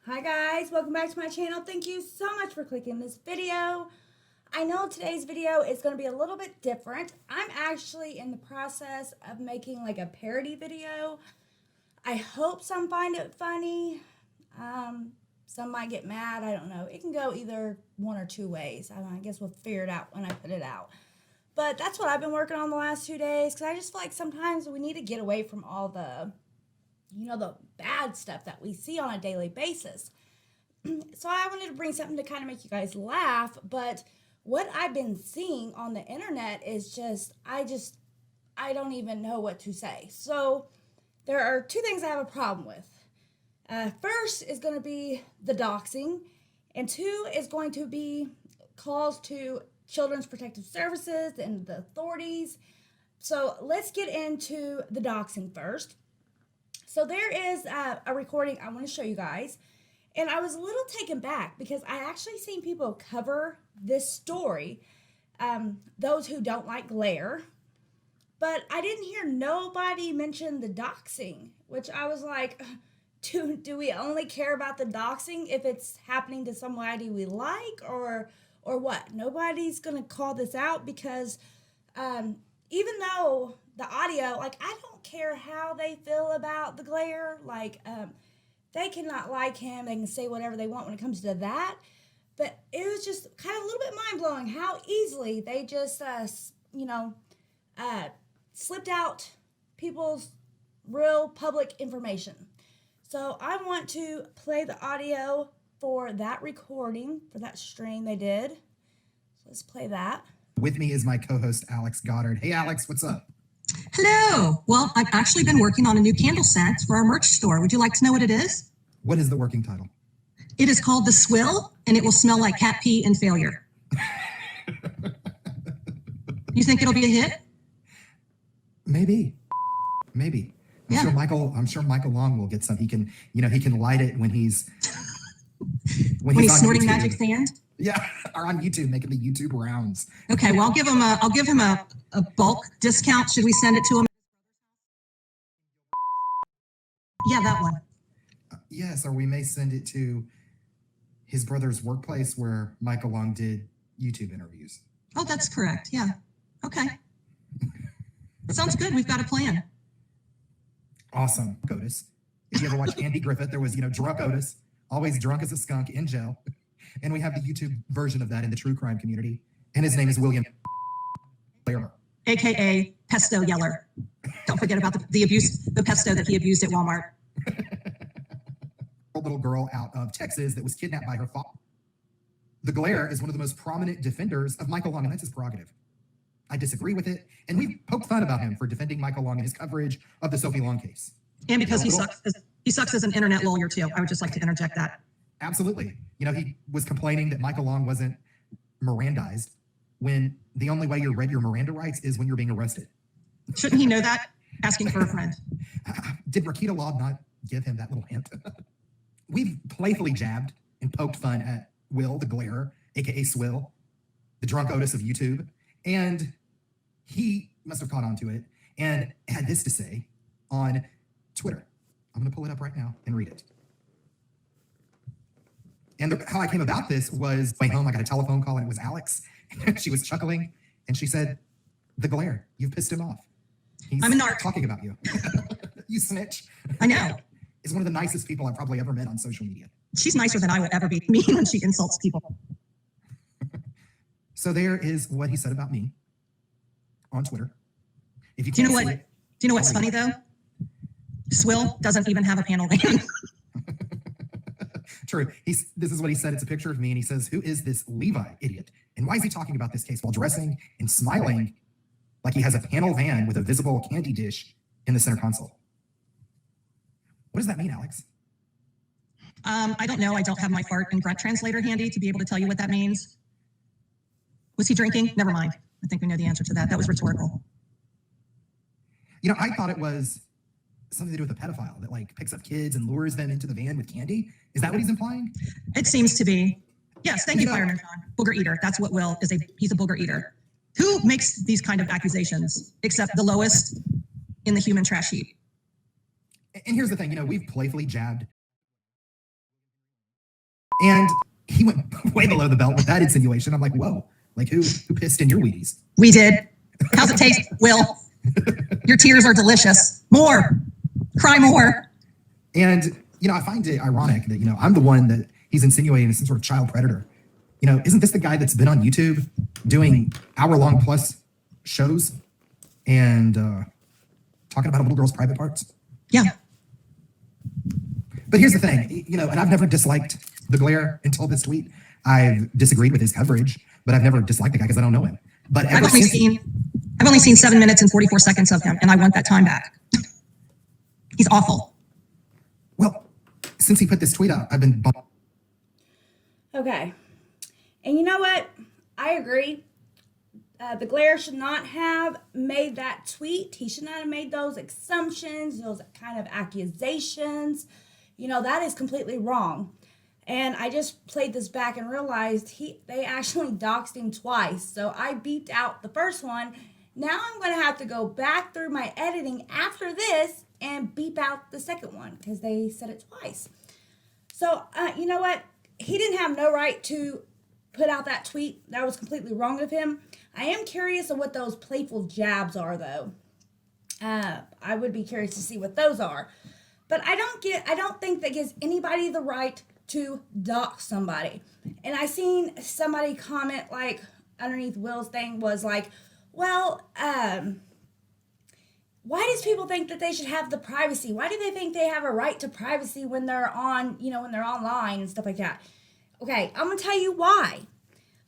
Hi guys, welcome back to my channel. Thank you so much for clicking this video. I know today's video is going to be a little bit different. I'm actually in the process of making like a parody video. I hope some find it funny. Some might get mad. I don't know. It can go either one or two ways. I guess we'll figure it out when I put it out. But that's what I've been working on the last 2 days because I just feel like sometimes we need to get away from all the the bad stuff that we see on a daily basis. So I wanted to bring something to kind of make you guys laugh, but what I've been seeing on the internet is I don't even know what to say. So there are two things I have a problem with. First is going to be the doxing, and two is going to be calls to Children's Protective Services and the authorities. So let's get into the doxing first. So there is a recording I want to show you guys, and I was a little taken back because I actually seen people cover this story, those who don't like glare, but I didn't hear nobody mention the doxing, which I was like, do we only care about the doxing if it's happening to somebody we like, or what? Nobody's gonna call this out because even though the audio, like, I don't care how they feel about the glare. Like, they cannot like him. They can say whatever they want when it comes to that. But it was just kind of a little bit mind-blowing how easily they just, slipped out people's real public information. So I want to play the audio for that recording, for that strain they did. So let's play that. With me is my co-host, Alex Goddard. Hey, Alex, what's up? Hello. Well, I've actually been working on a new candle scent for our merch store. Would you like to know what it is? What is the working title? It is called The Swill, and it will smell like cat pee and failure. You think it'll be a hit? Maybe. Yeah. I'm sure Michael Long will get some. He can light it when he's when he's snorting YouTube. magic sand? Yeah, or on YouTube, making the YouTube rounds. Okay, well, I'll give him a bulk discount. Should we send it to him? Yeah, that one. Yes, or we may send it to his brother's workplace where Michael Long did YouTube interviews. Oh, that's correct. Yeah. Okay. Sounds good. We've got a plan. Awesome. Otis. If you ever watch Andy Griffith, there was, drunk Otis, always drunk as a skunk in jail. And we have the YouTube version of that in the true crime community. And his name is William Blair. AKA Pesto Yeller. Don't forget about the pesto that he abused at Walmart. A little girl out of Texas that was kidnapped by her father. The Glare is one of the most prominent defenders of Michael Long, and that's his prerogative. I disagree with it, and we've poked fun about him for defending Michael Long in his coverage of the Sophie Long case. And because he sucks as an internet lawyer too. I would just like to interject that. Absolutely. He was complaining that Michael Long wasn't Mirandized when the only way you read your Miranda rights is when you're being arrested. Shouldn't he know that? Asking for a friend. Did Rakita Law not give him that little hint? We've playfully jabbed and poked fun at Will, the Glare, aka Swill, the drunk Otis of YouTube, and he must have caught on to it and had this to say on Twitter. I'm going to pull it up right now and read it. And how I came about this was way home. I got a telephone call and it was Alex. She was chuckling and she said, "The Glare, you've pissed him off. I'm a narc. Talking about you." You snitch. I know. Is one of the nicest people I've probably ever met on social media. She's nicer than I would ever be to me when she insults people. So there is what he said about me on Twitter. If you Do you can't know see what? Do you know what's funny though? Swill doesn't even have a panel van. True. This is what he said. It's a picture of me, and he says, "Who is this Levi idiot? And why is he talking about this case while dressing and smiling like he has a panel van with a visible candy dish in the center console?" What does that mean, Alex? I don't know. I don't have my fart and grunt translator handy to be able to tell you what that means. Was he drinking? Never mind. I think we know the answer to that. That was rhetorical. I thought it was something to do with a pedophile that picks up kids and lures them into the van with candy. Is that what he's implying? It seems to be. Yes, thank you, Fireman John. Booger eater. That's what Will is. He's a booger eater. Who makes these kind of accusations except the lowest in the human trash heap? And here's the thing, we've playfully jabbed And he went way below the belt with that insinuation. I'm like, whoa, like who pissed in your Wheaties? We did. How's it taste, Will? Your tears are delicious. More. Cry more. And, I find it ironic that, I'm the one that he's insinuating as some sort of child predator. Isn't this the guy that's been on YouTube doing hour-long plus shows and talking about a little girl's private parts? Yeah. But here's the thing, and I've never disliked the Glare until this tweet. I've disagreed with his coverage, but I've never disliked the guy because I don't know him. But I've only seen 7 minutes and 44 seconds of him, and I want that time back. He's awful. Well, since he put this tweet out, I've been Okay. And you know what? I agree. The Glare should not have made that tweet. He should not have made those assumptions, those kind of accusations. That is completely wrong. And I just played this back and realized they actually doxed him twice. So I beeped out the first one. Now I'm going to have to go back through my editing after this and beep out the second one because they said it twice. So, you know what? He didn't have no right to put out that tweet. That was completely wrong of him. I am curious of what those playful jabs are, though. I would be curious to see what those are. But I don't think that gives anybody the right to dox somebody. And I seen somebody comment like underneath Will's thing was like, well, why does people think that they should have the privacy? Why do they think they have a right to privacy when they're on, when they're online and stuff like that? Okay, I'm gonna tell you why.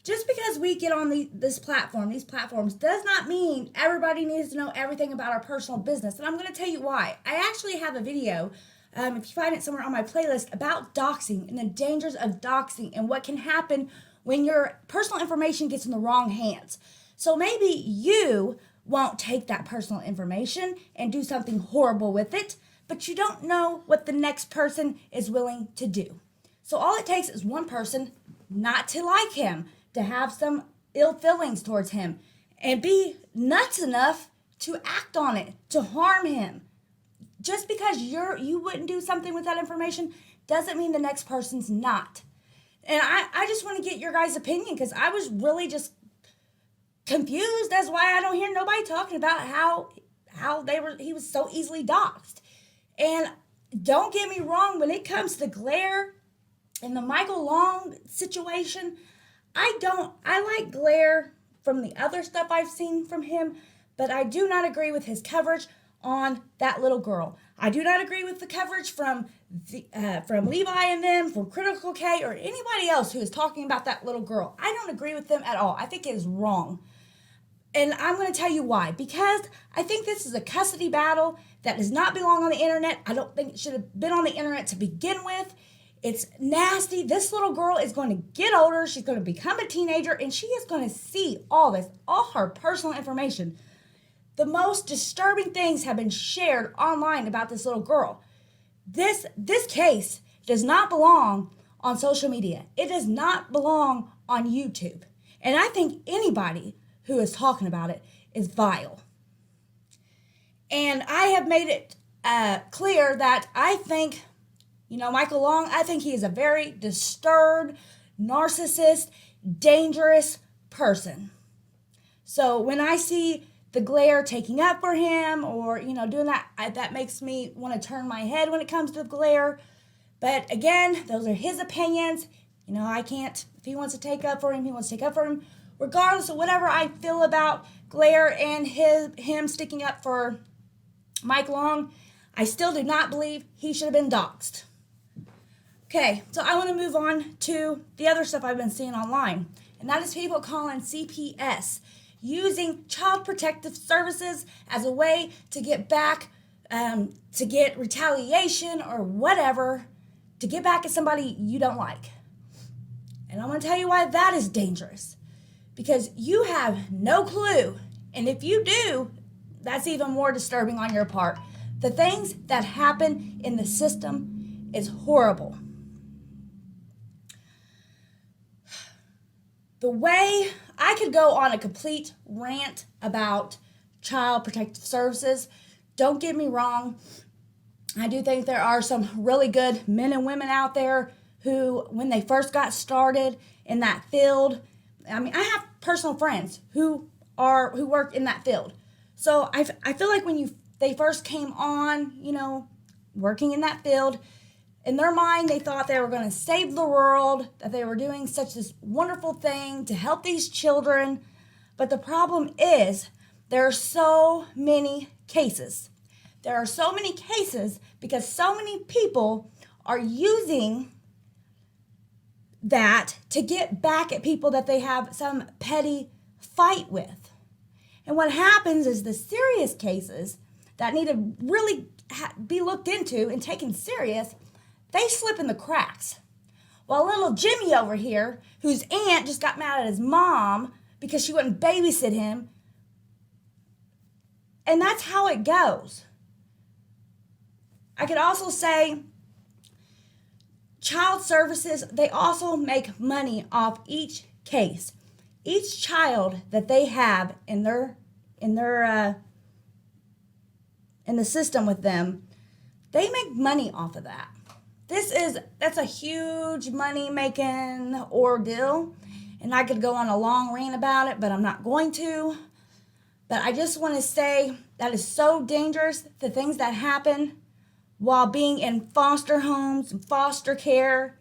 Just because we get on these platforms does not mean everybody needs to know everything about our personal business. And I'm going to tell you why. I actually have a video, if you find it somewhere on my playlist, about doxing and the dangers of doxing and what can happen when your personal information gets in the wrong hands. So maybe you won't take that personal information and do something horrible with it, but you don't know what the next person is willing to do. So all it takes is one person not to like him, to have some ill feelings towards him, and be nuts enough to act on it, to harm him. Just because you wouldn't do something with that information doesn't mean the next person's not. And I just want to get your guys' opinion because I was really just confused. That's why I don't hear nobody talking about how he was so easily doxxed. And don't get me wrong, when it comes to Glare and the Michael Long situation, I like Glare from the other stuff I've seen from him, but I do not agree with his coverage on that little girl. I do not agree with the coverage from Levi and them, from Critical K, or anybody else who is talking about that little girl. I don't agree with them at all. I think it is wrong. And I'm going to tell you why. Because I think this is a custody battle that does not belong on the internet. I don't think it should have been on the internet to begin with. It's nasty. This little girl is going to get older. She's going to become a teenager, and she is going to see all her personal information. The most disturbing things have been shared online about this little girl. This case does not belong on social media. It does not belong on YouTube. And I think anybody who is talking about it is vile. And I have made it clear that I think, Michael Long, I think he is a very disturbed, narcissist, dangerous person. So when I see the Glare taking up for him or, doing that, that makes me want to turn my head when it comes to Glare. But again, those are his opinions. I can't, if he wants to take up for him, he wants to take up for him. Regardless of whatever I feel about Glare and him sticking up for Mike Long, I still do not believe he should have been doxxed. Okay, so I want to move on to the other stuff I've been seeing online, and that is people calling CPS, using Child Protective Services as a way to get back, to get retaliation or whatever, to get back at somebody you don't like. And I'm going to tell you why that is dangerous. Because you have no clue, and if you do, that's even more disturbing on your part. The things that happen in the system is horrible. The way I could go on a complete rant about Child Protective Services, don't get me wrong, I do think there are some really good men and women out there who, when they first got started in that field, I mean, I have personal friends who work in that field. So I feel like when they first came on, working in that field, in their mind, they thought they were going to save the world, that they were doing such this wonderful thing to help these children. But the problem is there are so many cases. There are so many cases because so many people are using that to get back at people that they have some petty fight with. And what happens is the serious cases that need to really be looked into and taken serious, they slip in the cracks. While little Jimmy over here, whose aunt just got mad at his mom because she wouldn't babysit him, and that's how it goes. I could also say child services, they also make money off each case. Each child that they have in the system with them, they make money off of that. That's a huge money making ordeal, and I could go on a long rant about it, but I'm not going to. But I just want to say that is so dangerous, the things that happen while being in foster homes and foster care.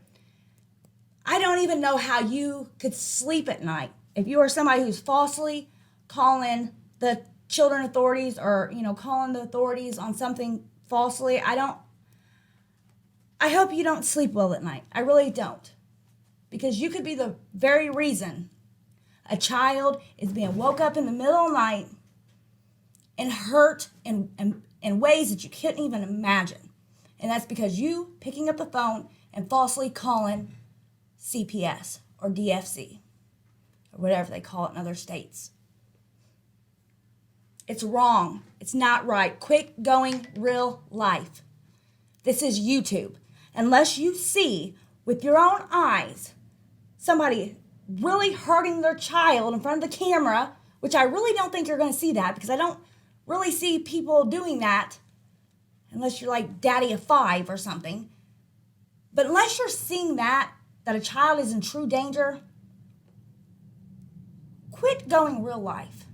I don't even know how you could sleep at night if you are somebody who's falsely calling the children authorities or, calling the authorities on something falsely. I hope you don't sleep well at night. I really don't. Because you could be the very reason a child is being woke up in the middle of the night and hurt in ways that you couldn't even imagine. And that's because you picking up the phone and falsely calling CPS or DFC or whatever they call it in other states. It's wrong. It's not right. Quit going real life. This is YouTube. Unless you see with your own eyes somebody really hurting their child in front of the camera, which I really don't think you're going to see that because I don't really see people doing that unless you're like daddy of 5 or something. But unless you're seeing that a child is in true danger, quit going real life.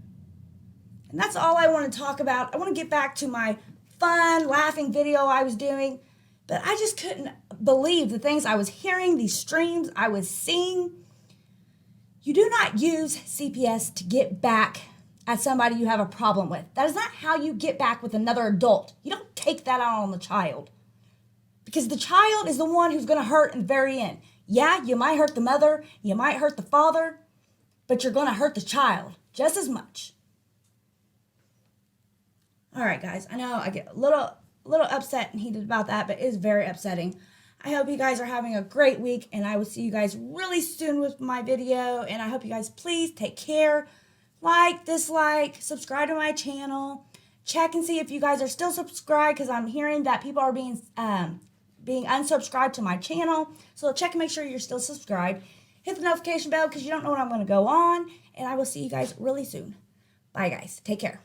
And that's all I want to talk about. I want to get back to my fun, laughing video I was doing, but I just couldn't believe the things I was hearing, these streams I was seeing. You do not use CPS to get back at somebody you have a problem with. That is not how you get back with another adult. You don't take that out on the child. Because the child is the one who's going to hurt in the very end. Yeah, you might hurt the mother, you might hurt the father, but you're going to hurt the child just as much. All right, guys, I know I get a little upset and heated about that, but it is very upsetting. I hope you guys are having a great week, and I will see you guys really soon with my video, and I hope you guys please take care. Like, dislike, subscribe to my channel. Check and see if you guys are still subscribed because I'm hearing that people are being unsubscribed to my channel. So check and make sure you're still subscribed. Hit the notification bell because you don't know when I'm going to go on. And I will see you guys really soon. Bye, guys. Take care.